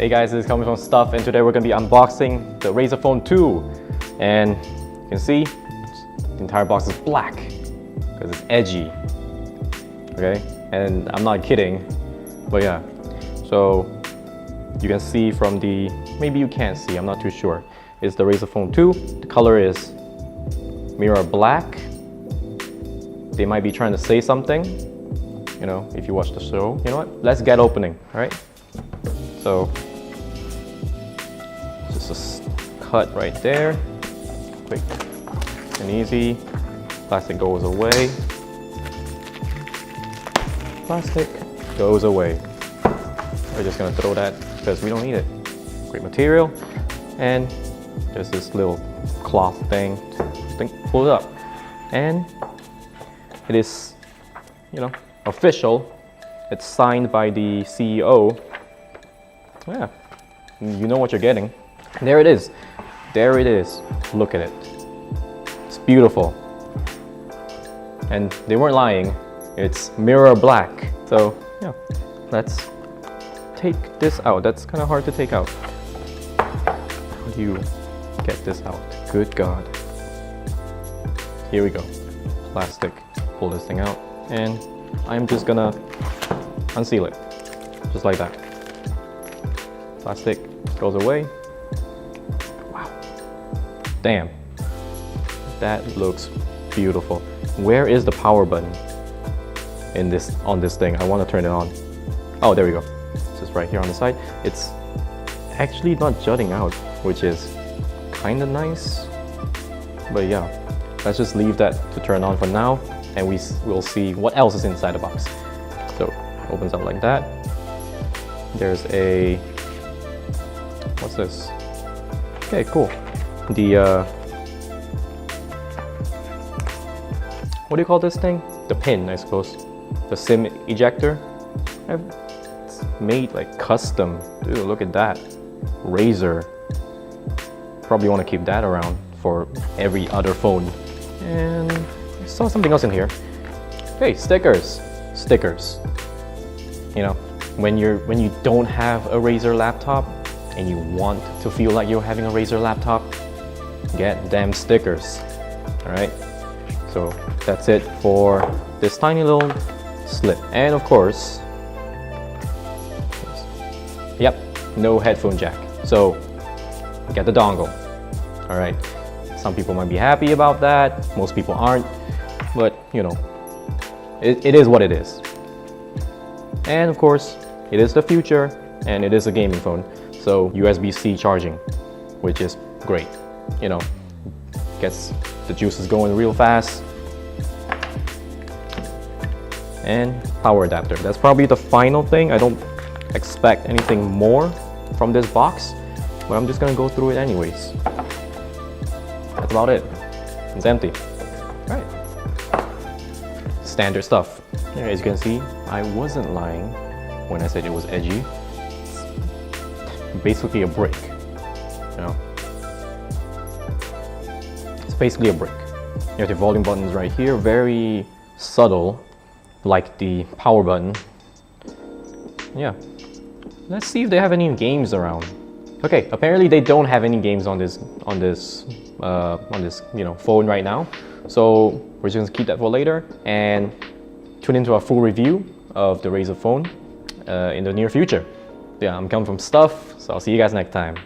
Hey guys, this is coming from Stuff, and today we're going to be unboxing the Razer Phone 2. And you can see the entire box is black because it's edgy. Okay, and I'm not kidding, but yeah. So you can see from the, maybe you can't see, I'm not too sure. It's the Razer Phone 2. The color is mirror black. They might be trying to say something, you know, if you watch the show. You know what? Let's get opening, all right? So just a cut right there, quick and easy. Plastic goes away. Plastic goes away. We're just gonna throw that because we don't need it. Great material. And there's this little cloth thing. Pull it up. And it is, you know, official. It's signed by the CEO. Yeah, you know what you're getting. There it is. There it is. Look at it. It's beautiful. And they weren't lying. It's mirror black. So yeah, let's take this out. That's kind of hard to take out. How do you get this out? Good God. Here we go. Plastic. Pull this thing out. And I'm just gonna unseal it. Just like that. Plastic goes away. Wow. Damn. That looks beautiful. Where is the power button on this thing? I want to turn it on. Oh, there we go. It's just right here on the side. It's actually not jutting out, which is kind of nice. But yeah, let's just leave that to turn on for now, and we'll see what else is inside the box. So it opens up like that. There's a, what's this? Okay, cool. The what do you call this thing? The pin, I suppose. The SIM ejector. It's made like custom. Dude, look at that. Razer. Probably want to keep that around for every other phone. And I saw something else in here. Hey, stickers. Stickers. You know, when you don't have a Razer laptop and you want to feel like you're having a Razer laptop, get them stickers. Alright? So that's it for this tiny little slip. And of course, yep, no headphone jack. So get the dongle. Alright. Some people might be happy about that. Most people aren't. But you know, it is what it is. And of course, it is the future and it is a gaming phone. So USB-C charging, which is great. You know, gets the juices going real fast. And power adapter. That's probably the final thing. I don't expect anything more from this box, but I'm just gonna go through it anyways. That's about it. It's empty. All right. Standard stuff. As you can see, I wasn't lying when I said it was edgy. It's basically a brick. You know, it's basically a brick. You have the volume buttons right here, very subtle, like the power button. Yeah. Let's see if they have any games around. Okay, apparently they don't have any games on this you know, phone right now. So we're just gonna keep that for later and tune into a full review of the Razer Phone in the near future. Yeah, I'm coming from Stuff, so I'll see you guys next time.